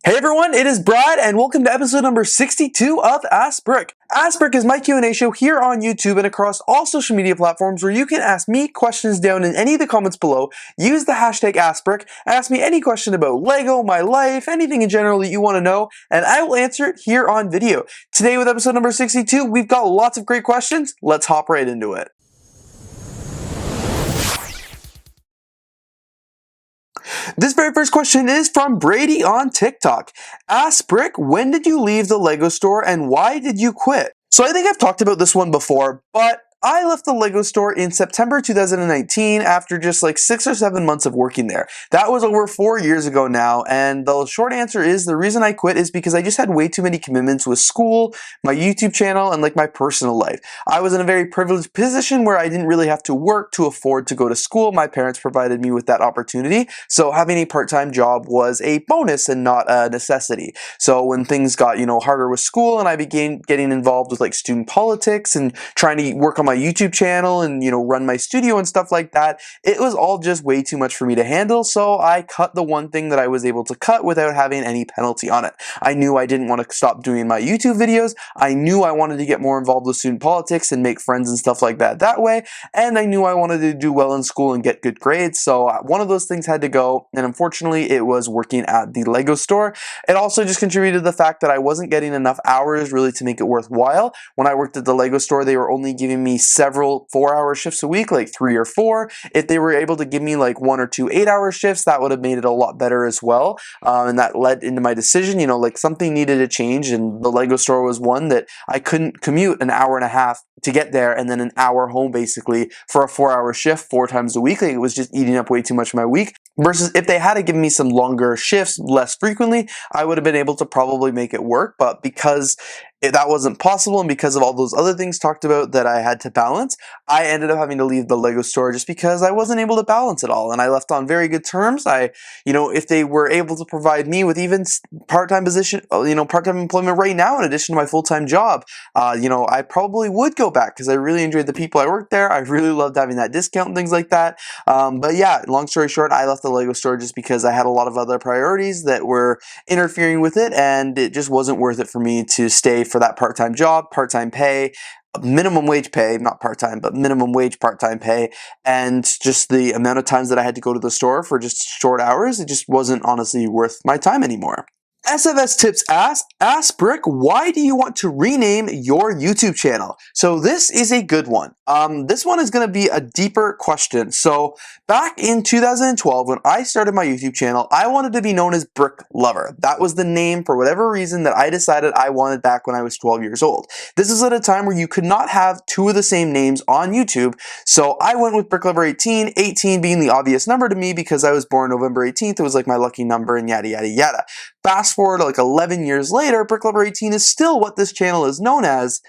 Hey everyone, it is Brad and welcome to episode number 62 of AskBrick. AskBrick is my Q&A show here on YouTube and across all social media platforms where you can ask me questions down in any of the comments below, use the hashtag AskBrick, ask me any question about Lego, my life, anything in general that you want to know, and I will answer it here on video. Today with episode number 62, we've got lots of great questions. Let's hop right into it. This very first question is from Brady on TikTok. Ask Brick, when did you leave the Lego store and why did you quit? So I think I've talked about this one before, but I left the Lego store in September 2019 after just like 6 or 7 months of working there. That was over 4 years ago now, and the short answer is the reason I quit is because I just had way too many commitments with school, my YouTube channel, and like my personal life. I was in a very privileged position where I didn't really have to work to afford to go to school. My parents provided me with that opportunity, so having a part-time job was a bonus and not a necessity. So when things got, harder with school and I began getting involved with like student politics and trying to work on my YouTube channel and run my studio and stuff like that, it was all just way too much for me to handle, so I cut the one thing that I was able to cut without having any penalty on it. I knew I didn't want to stop doing my YouTube videos, I knew I wanted to get more involved with student politics and make friends and stuff like that way, and I knew I wanted to do well in school and get good grades, so one of those things had to go, and unfortunately it was working at the Lego store. It also just contributed to the fact that I wasn't getting enough hours really to make it worthwhile. When I worked at the Lego store, they were only giving me several 4-hour shifts a week, like 3 or 4. If they were able to give me like 1 or 2 8-hour shifts, that would have made it a lot better as well. And that led into my decision, like something needed to change, and the Lego store was one that I couldn't commute an hour and a half to get there and then an hour home basically for a 4-hour shift 4 times a week. Like, it was just eating up way too much of my week. Versus if they had to give me some longer shifts less frequently, I would have been able to probably make it work. But because that wasn't possible and because of all those other things talked about that I had to balance, I ended up having to leave the Lego store just because I wasn't able to balance it all. And I left on very good terms. If they were able to provide me with even part-time position, part-time employment right now in addition to my full-time job, I probably would go back because I really enjoyed the people I worked there. I really loved having that discount and things like that. But yeah, long story short, I left the Lego store just because I had a lot of other priorities that were interfering with it, and it just wasn't worth it for me to stay for that part-time job, part-time pay, minimum wage pay, not part-time, but minimum wage part-time pay, and just the amount of times that I had to go to the store for just short hours, it just wasn't honestly worth my time anymore. SFS Tips ask Brick, why do you want to rename your YouTube channel? So this is a good one. This one is going to be a deeper question. So back in 2012, when I started my YouTube channel, I wanted to be known as BrickLover. That was the name for whatever reason that I decided I wanted back when I was 12 years old. This is at a time where you could not have 2 of the same names on YouTube. So I went with BrickLover18, 18 being the obvious number to me because I was born November 18th. It was like my lucky number and yada, yada, yada. Fast forward like 11 years later, BrickLover18 is still what this channel is known as,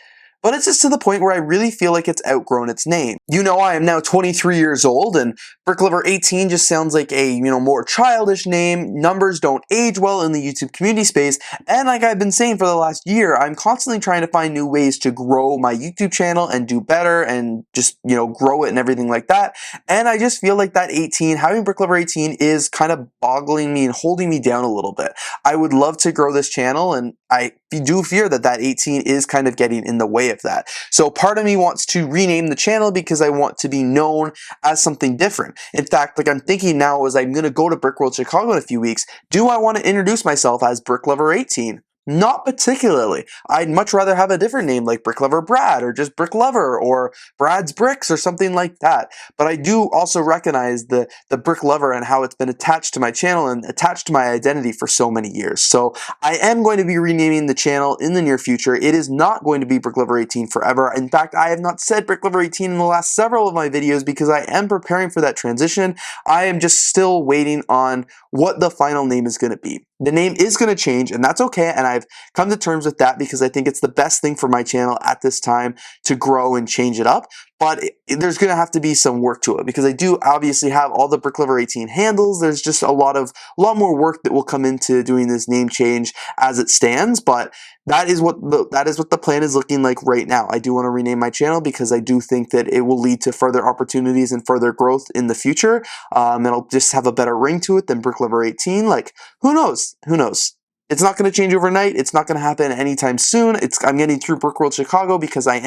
but it's just to the point where I really feel like it's outgrown its name. I am now 23 years old, and BrickLover18 just sounds like a, more childish name. Numbers don't age well in the YouTube community space, and like I've been saying for the last year, I'm constantly trying to find new ways to grow my YouTube channel and do better and just, grow it and everything like that. And I just feel like that 18, having BrickLover18 is kind of boggling me and holding me down a little bit. I would love to grow this channel, and I do fear that that 18 is kind of getting in the way of that. So part of me wants to rename the channel because I want to be known as something different. In fact, like I'm thinking now as I'm going to go to Brick World Chicago in a few weeks, do I want to introduce myself as BrickLover18? Not particularly. I'd much rather have a different name like BrickLover Brad or just BrickLover or Brad's Bricks or something like that. But I do also recognize the BrickLover and how it's been attached to my channel and attached to my identity for so many years. So I am going to be renaming the channel in the near future. It is not going to be BrickLover18 forever. In fact, I have not said BrickLover18 in the last several of my videos because I am preparing for that transition. I am just still waiting on what the final name is going to be. The name is going to change, and that's okay, and I've come to terms with that because I think it's the best thing for my channel at this time to grow and change it up. But there's going to have to be some work to it because I do obviously have all the BrickLover18 handles. There's just a lot more work that will come into doing this name change as it stands, but that is what the plan is looking like right now. I do want to rename my channel because I do think that it will lead to further opportunities and further growth in the future. It'll just have a better ring to it than BrickLover18. Like, who knows? Who knows? It's not going to change overnight. It's not going to happen anytime soon. I'm getting through Brick World Chicago because I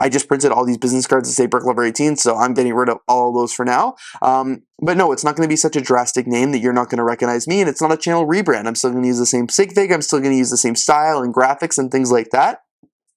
just printed all these business cards that say BrickLover18, so I'm getting rid of all of those for now. But no, it's not going to be such a drastic name that you're not going to recognize me, and it's not a channel rebrand. I'm still going to use the same sig fig. I'm still going to use the same style and graphics and things like that.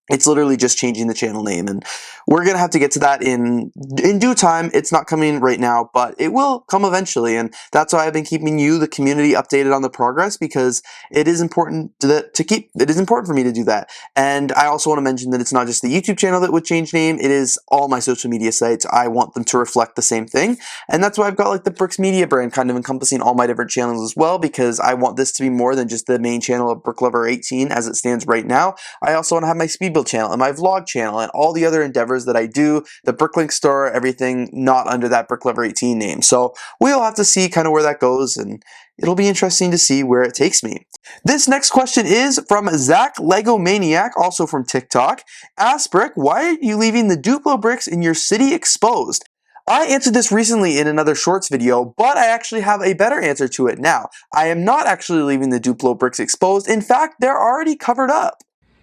It's literally just changing the channel name, and we're going to have to get to that in due time. It's not coming right now, but it will come eventually, and that's why I've been keeping you, the community, updated on the progress, because it is important it is important for me to do that. And I also want to mention that it's not just the YouTube channel that would change name, it is all my social media sites. I want them to reflect the same thing, and that's why I've got like the Bricks Media brand kind of encompassing all my different channels as well, because I want this to be more than just the main channel of BrickLover18 as it stands right now. I also want to have my speed build channel and my vlog channel and all the other endeavors that I do, the BrickLink store, everything not under that BrickLover18 name. So we'll have to see kind of where that goes, and it'll be interesting to see where it takes me. This next question is from Zach Lego Maniac, also from TikTok. AskBrick, why are you leaving the Duplo bricks in your city exposed? I answered this recently in another shorts video, but I actually have a better answer to it now. I am not actually leaving the Duplo bricks exposed. In fact, they're already covered up.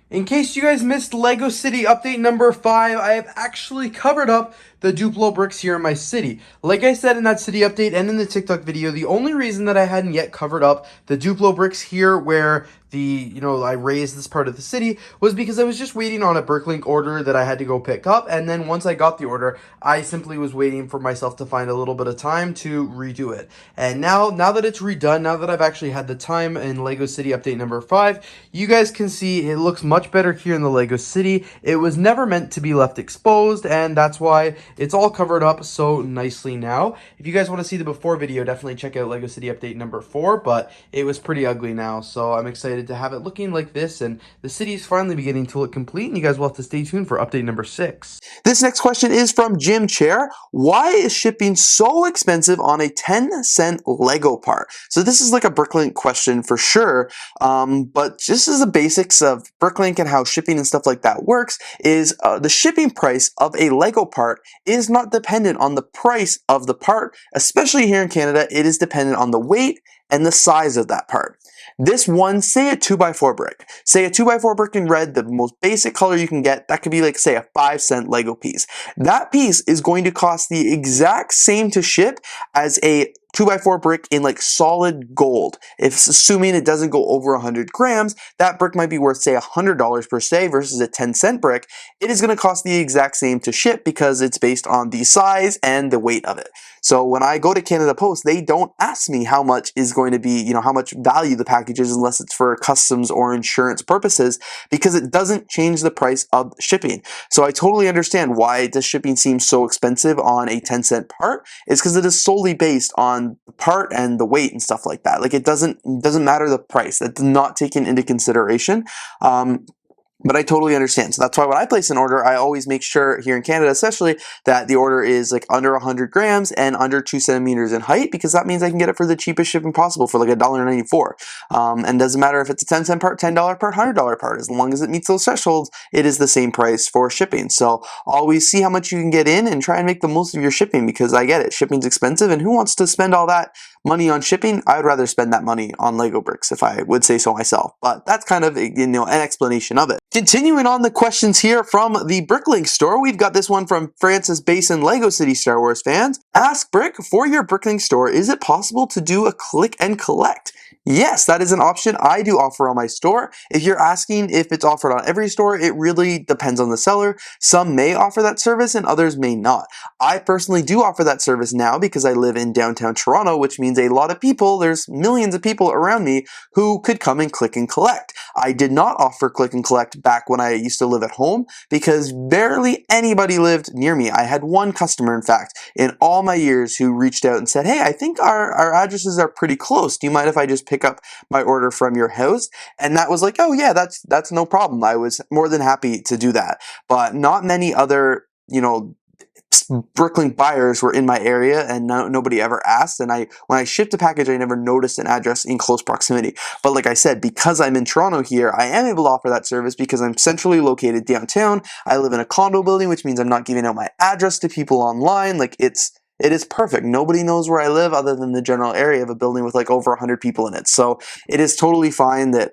In case you guys missed LEGO City update number 5, I have actually covered up the Duplo bricks here in my city. Like I said in that city update and in the TikTok video, the only reason that I hadn't yet covered up the Duplo bricks here where I raised this part of the city was because I was just waiting on a BrickLink order that I had to go pick up, and then once I got the order, I simply was waiting for myself to find a little bit of time to redo it. And now that it's redone, now that I've actually had the time in LEGO City update number 5, you guys can see it looks much better here in the LEGO City. It was never meant to be left exposed, and that's why it's all covered up so nicely now. If you guys want to see the before video, definitely check out LEGO City update number 4, but it was pretty ugly now, so I'm excited to have it looking like this, and the city is finally beginning to look complete, and you guys will have to stay tuned for update number 6. This next question is from Jim Chair. Why is shipping so expensive on a 10-cent Lego part? So this is like a BrickLink question for sure, but just as the basics of BrickLink and how shipping and stuff like that works is the shipping price of a Lego part is not dependent on the price of the part. Especially here in Canada, it is dependent on the weight and the size of that part. This one, say a 2x4 brick. Say a 2x4 brick in red, the most basic color you can get, that could be like, say, a 5-cent Lego piece. That piece is going to cost the exact same to ship as a 2x4 brick in like solid gold. If assuming it doesn't go over 100 grams, that brick might be worth say $100 per se versus a 10-cent brick. It is going to cost the exact same to ship because it's based on the size and the weight of it. So when I go to Canada Post, they don't ask me how much is going to be, how much value the package is unless it's for customs or insurance purposes, because it doesn't change the price of shipping. So I totally understand why the shipping seems so expensive on a 10-cent part. It's because it is solely based on the part and the weight and stuff like that. Like it doesn't matter the price. That's not taken into consideration. But I totally understand. So that's why when I place an order, I always make sure here in Canada, especially, that the order is like under 100 grams and under 2 centimeters in height, because that means I can get it for the cheapest shipping possible for like $1.94. And doesn't matter if it's a 10-cent part, $10 part, $100 part. As long as it meets those thresholds, it is the same price for shipping. So always see how much you can get in and try and make the most of your shipping, because I get it. Shipping's expensive, and who wants to spend all that money on shipping? I would rather spend that money on Lego bricks, if I would say so myself. But that's kind of an explanation of it. Continuing on the questions here from the BrickLink store, we've got this one from Francis Basin, Lego City Star Wars fans. Ask Brick, for your BrickLink store, is it possible to do a click and collect? Yes, that is an option I do offer on my store. If you're asking if it's offered on every store, it really depends on the seller. Some may offer that service and others may not. I personally do offer that service now because I live in downtown Toronto, which means a lot of people, there's millions of people around me who could come and click and collect. I did not offer click and collect back when I used to live at home because barely anybody lived near me. I had one customer, in fact, in all my years who reached out and said, hey, I think our addresses are pretty close. Do you mind if I just pick up my order from your house? And that was like, oh yeah, that's no problem. I was more than happy to do that. But not many other, BrickLink buyers were in my area, and nobody ever asked. And when I shipped a package, I never noticed an address in close proximity. But like I said, because I'm in Toronto here, I am able to offer that service because I'm centrally located downtown. I live in a condo building, which means I'm not giving out my address to people online. Like it's it is perfect. Nobody knows where I live other than the general area of a building with like over 100 people in it. So it is totally fine that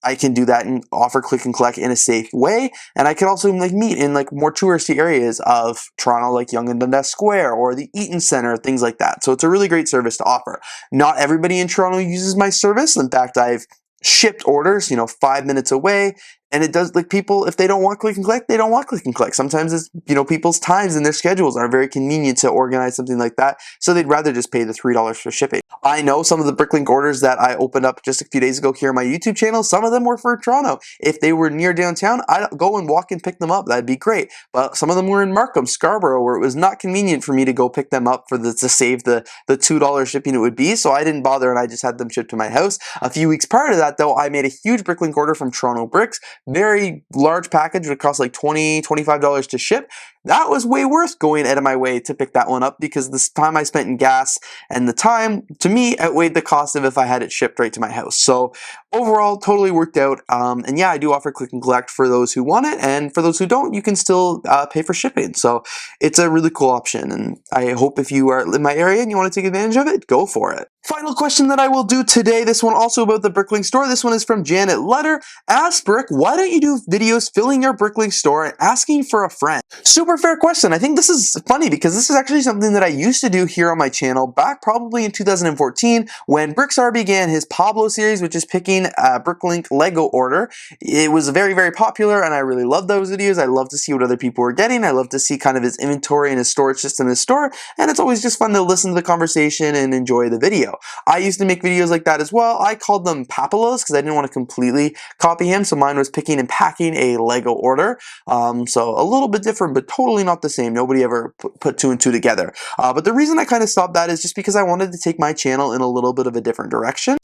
I can do that and offer click and collect in a safe way. And I can also like meet in like more touristy areas of Toronto, like Yonge and Dundas Square or the Eaton Centre, things like that. So it's a really great service to offer. Not everybody in Toronto uses my service. In fact, I've shipped orders, 5 minutes away. And it does, like, people, if they don't want click and collect, they don't want click and collect. Sometimes it's, people's times and their schedules are very convenient to organize something like that. So they'd rather just pay the $3 for shipping. I know some of the BrickLink orders that I opened up just a few days ago here on my YouTube channel, some of them were for Toronto. If they were near downtown, I'd go and walk and pick them up. That'd be great. But some of them were in Markham, Scarborough, where it was not convenient for me to go pick them up to save the $2 shipping it would be. So I didn't bother and I just had them shipped to my house. A few weeks prior to that, though, I made a huge BrickLink order from Toronto Bricks. Very large package, would cost like $20, $25 to ship. That was way worth going out of my way to pick that one up because the time I spent in gas and the time, to me, outweighed the cost of if I had it shipped right to my house. So overall, totally worked out. And yeah, I do offer click and collect for those who want it. And for those who don't, you can still pay for shipping. So it's a really cool option. And I hope if you are in my area and you want to take advantage of it, go for it. Final question that I will do today, this one also about the BrickLink store. This one is from Janet Letter. Ask Brick, why don't you do videos filling your BrickLink store and asking for a friend? Super fair question. I think this is funny because this is actually something that I used to do here on my channel back probably in 2014 when Brickstar began his Pablo series, which is picking a BrickLink Lego order. It was very, very popular and I really loved those videos. I love to see what other people were getting. I love to see kind of his inventory and his storage system in his store. And it's always just fun to listen to the conversation and enjoy the video. I used to make videos like that as well. I called them Papalos because I didn't want to completely copy him. So mine was picking and packing a Lego order. So a little bit different, but totally not the same. Nobody ever put two and two together. But the reason I kind of stopped that is just because I wanted to take my channel in a little bit of a different direction.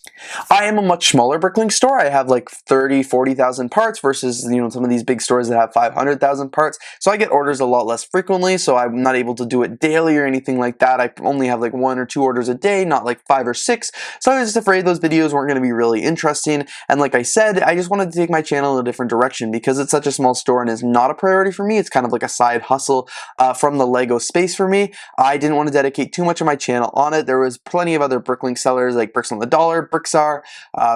I am a much smaller BrickLink store. I have like 30, 40,000 parts versus, some of these big stores that have 500,000 parts. So I get orders a lot less frequently. So I'm not able to do it daily or anything like that. I only have like 1 or 2 orders a day, not like 5 or 6. So I was just afraid those videos weren't going to be really interesting. And like I said, I just wanted to take my channel in a different direction because it's such a small store and is not a priority for me. It's kind of like a side hustle from the Lego space for me. I didn't want to dedicate too much of my channel on it. There was plenty of other BrickLink sellers like Bricks on the Dollar, Brickstar,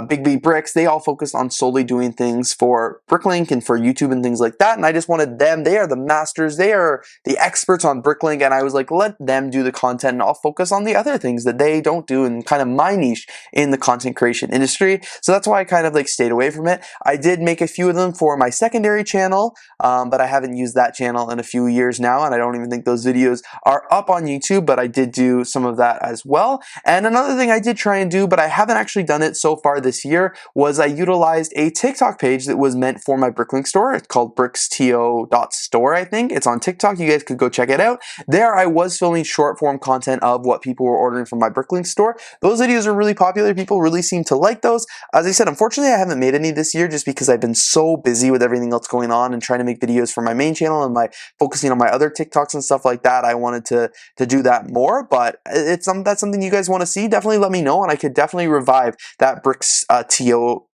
Big B Bricks. They all focused on solely doing things for BrickLink and for YouTube and things like that. And I just wanted them. They are the masters. They are the experts on BrickLink. And I was like, let them do the content and I'll focus on the other things that they don't do and kind of my niche in the content creation industry. So that's why I kind of like stayed away from it. I did make a few of them for my secondary channel, but I haven't used that channel in a few years now. And I don't even think those videos are up on YouTube, but I did do some of that as well. And another thing I did try and do, but I haven't actually done it so far this year, was I utilized a TikTok page that was meant for my BrickLink store. It's called bricksto.store, I think. It's on TikTok. You guys could go check it out. There I was filming short form content of what people were ordering from my BrickLink store. Those videos are really popular. People really seem to like those. As I said, unfortunately, I haven't made any this year just because I've been so busy with everything else going on and trying to make videos for my main channel and focusing on my other TikToks and stuff like that. I wanted to do that more, but that's something you guys want to see. Definitely let me know, and I could definitely revive that Bricks TO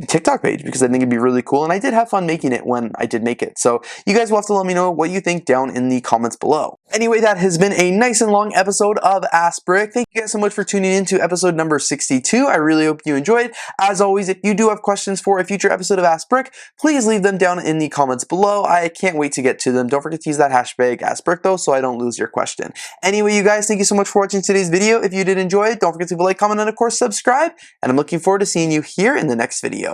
TikTok page because I think it'd be really cool, and I did have fun making it when I did make it. So you guys will have to let me know what you think down in the comments below. Anyway, that has been a nice and long episode of Ask Brick. Thank you guys so much for tuning in to episode number 62. I really hope you enjoyed. As always, if you do have questions for a future episode of Ask Brick, please leave them down in the comments below. I can't wait to get to them. Don't forget to use that hashtag AskBrick though, so I don't lose your question. Anyway, you guys, thank you so much for watching today's video. If you did enjoy it, don't forget to leave a like, comment, and of course subscribe. And I'm looking forward to seeing you here in the next video.